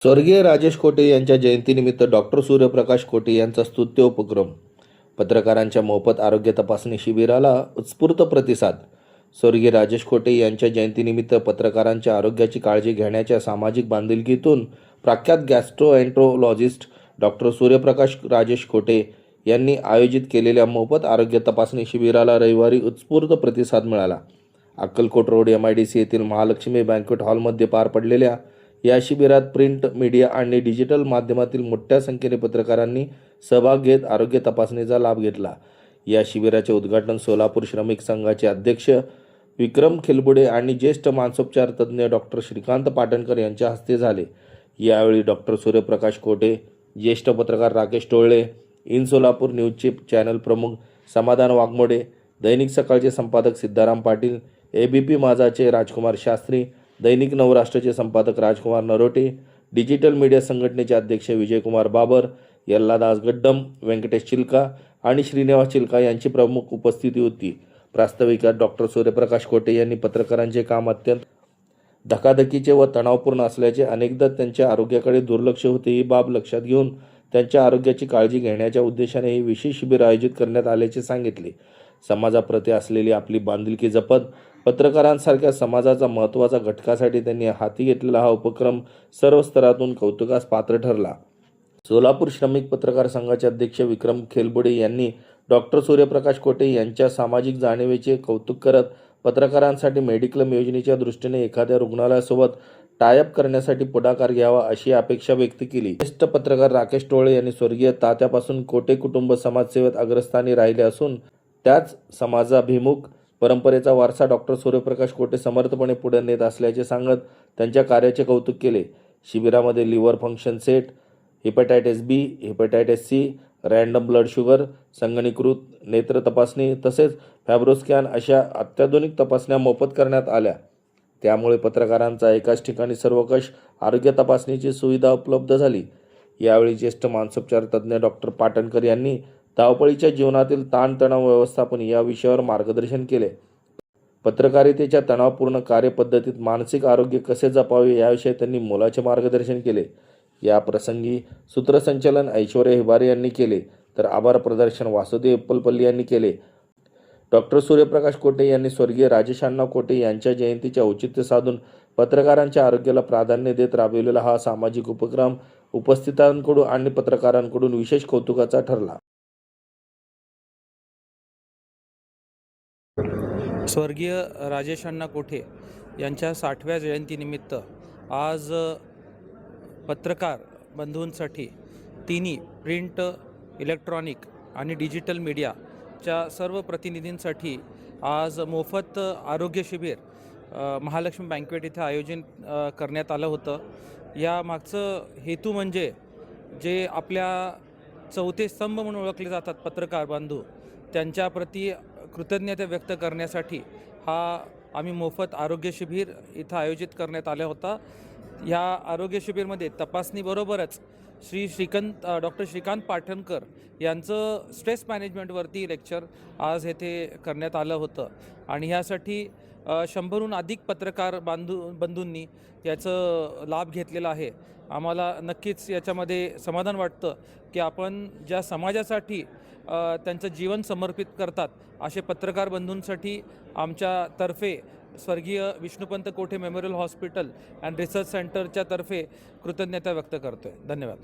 स्वर्गीय राजेश कोटे यांच्या जयंतीनिमित्त डॉक्टर सूर्यप्रकाश कोटे यांचा स्तुत्य उपक्रम. पत्रकारांच्या मोफत आरोग्य तपासणी शिबिराला उत्स्फूर्त प्रतिसाद. स्वर्गीय राजेश कोटे यांच्या जयंतीनिमित्त पत्रकारांच्या आरोग्याची काळजी घेण्याच्या सामाजिक बांधिलकीतून प्रख्यात गॅस्ट्रोएंट्रोलॉजिस्ट डॉक्टर सूर्यप्रकाश राजेश कोटे यांनी आयोजित केलेल्या मोफत आरोग्य तपासणी शिबिराला रविवारी उत्स्फूर्त प्रतिसाद मिळाला. अक्कलकोट रोड MIDC येथील महालक्ष्मी बँक्वेट हॉलमध्ये पार पडलेल्या या शिबिरात प्रिंट मीडिया आणि डिजिटल माध्यमातील मोठ्या संख्येने पत्रकारांनी सहभाग घेत आरोग्य तपासणीचा लाभ घेतला. या शिबिराचे उद्घाटन सोलापूर श्रमिक संघाचे अध्यक्ष विक्रम खेलबुडे आणि ज्येष्ठ मानसोपचार तज्ज्ञ डॉक्टर श्रीकांत पाटणकर यांच्या हस्ते झाले. यावेळी डॉक्टर सूर्यप्रकाश कोटे, ज्येष्ठ पत्रकार राकेश टोळले, इन सोलापूर न्यूजचे चॅनल प्रमुख समाधान वाघमोडे, दैनिक सकाळचे संपादक सिद्धाराम पाटील, ABP माझाचे राजकुमार शास्त्री, दैनिक नवराष्ट्राचे संपादक राजकुमार नरोटे, डिजिटल मीडिया संघटनेचे अध्यक्ष विजयकुमार बाबर, यल्लादास गड्डम, व्यंकटेश चिलका आणि श्रीनिवास चिलका यांची प्रमुख उपस्थिती होती. प्रास्ताविकात डॉक्टर सूर्यप्रकाश कोटे यांनी पत्रकारांचे काम अत्यंत धकाधकीचे व तणावपूर्ण असल्याचे, अनेकदा त्यांच्या आरोग्याकडे दुर्लक्ष होते ही बाब लक्षात घेऊन त्यांच्या आरोग्याची काळजी घेण्याच्या उद्देशाने हे विशेष शिबिर आयोजित करण्यात आल्याचे सांगितले. समाजाप्रती असलेली आपली बांधिलकी जपत पत्रकारांसारख्या समाजाचा महत्त्वाचा घटकासाठी त्यांनी हाती घेतलेला हा उपक्रम सर्व स्तरातून कौतुकास पात्र ठरला. सोलापूर श्रमिक पत्रकार संघाचे अध्यक्ष विक्रम खेलबुडे यांनी डॉक्टर सूर्यप्रकाश कोटे यांच्या सामाजिक जाणीवेचे कौतुक करत पत्रकारांसाठी मेडिक्लेम योजनेच्या दृष्टीने एखाद्या रुग्णालयासोबत टायअप करण्यासाठी पुढाकार घ्यावा अशी अपेक्षा व्यक्त केली. ज्येष्ठ पत्रकार राकेश टोळे यांनी स्वर्गीय तात्यापासून कोटे कुटुंब समाजसेवेत अग्रस्थानी राहिले असून त्याच समाजाभिमुख परंपरेचा वारसा डॉक्टर सूर्यप्रकाश कोटे समर्थपणे पुढे नेत असल्याचे सांगत त्यांच्या कार्याचे कौतुक केले. शिबिरामध्ये liver function set, hepatitis B, hepatitis C, random blood sugar, संगणकीकृत नेत्र तपासणी तसेच फॅब्रोस्कॅन अशा अत्याधुनिक तपासण्या मोफत करण्यात आल्या. त्यामुळे पत्रकारांचा एकाच ठिकाणी सर्वकष आरोग्य तपासणीची सुविधा उपलब्ध झाली. यावेळी ज्येष्ठ मानसोपचार तज्ज्ञ डॉक्टर पाटणकर यांनी धावपळीच्या जीवनातील ताणतणाव व्यवस्थापन या विषयावर मार्गदर्शन केले. पत्रकारितेच्या तणावपूर्ण कार्यपद्धतीत मानसिक आरोग्य कसे जपावे याविषयी त्यांनी मोलाचे मार्गदर्शन केले. या प्रसंगी सूत्रसंचालन ऐश्वर्या हिबारे यांनी केले, तर आभार प्रदर्शन वासुदेव एप्पलपल्ली यांनी केले. डॉक्टर सूर्यप्रकाश कोटे यांनी स्वर्गीय राजेश अण्णा कोटे यांच्या जयंतीचे औचित्य साधून पत्रकारांच्या आरोग्याला प्राधान्य देत राबविलेला हा सामाजिक उपक्रम उपस्थितांकडून आणि पत्रकारांकडून विशेष कौतुकाचा ठरला. स्वर्गीय राजेश अण्णा कोटे यांच्या 60व्या जयंतीनिमित्त आज पत्रकार बंधूंसाठी तिन्ही प्रिंट, इलेक्ट्रॉनिक आणि डिजिटल मीडियाच्या सर्व प्रतिनिधींसाठी आज मोफत आरोग्य शिबिर महालक्ष्मी बँक्वेट इथे आयोजन करण्यात आलं होतं. या मागचं हेतू म्हणजे जे आपल्या चौथे स्तंभ म्हणून ओळखले जातात पत्रकार बांधू, त्यांच्याप्रती कृतज्ञता व्यक्त करण्यासाठी हा आम्ही मोफत आरोग्य शिबिर इथं आयोजित करण्यात आला होता. ह्या आरोग्य शिबिरमध्ये तपासणीबरोबरच डॉक्टर श्रीकांत पाटणकर यांचं स्ट्रेस मॅनेजमेंटवरती लेक्चर आज येथे करण्यात आलं होतं आणि ह्यासाठी 100हून अधिक पत्रकार बंधूंनी याचं लाभ घेतलेला आहे. आम्हाला नक्कीच याच्यामध्ये समाधान वाटतं की आपण ज्या समाजासाठी त्यांचं जीवन समर्पित करतात असे पत्रकार बंधूंसाठी आमच्यातर्फे स्वर्गीय विष्णुपंत कोठे मेमोरियल हॉस्पिटल अँड रिसर्च सेंटरच्या तर्फे कृतज्ञता व्यक्त करतोय. धन्यवाद.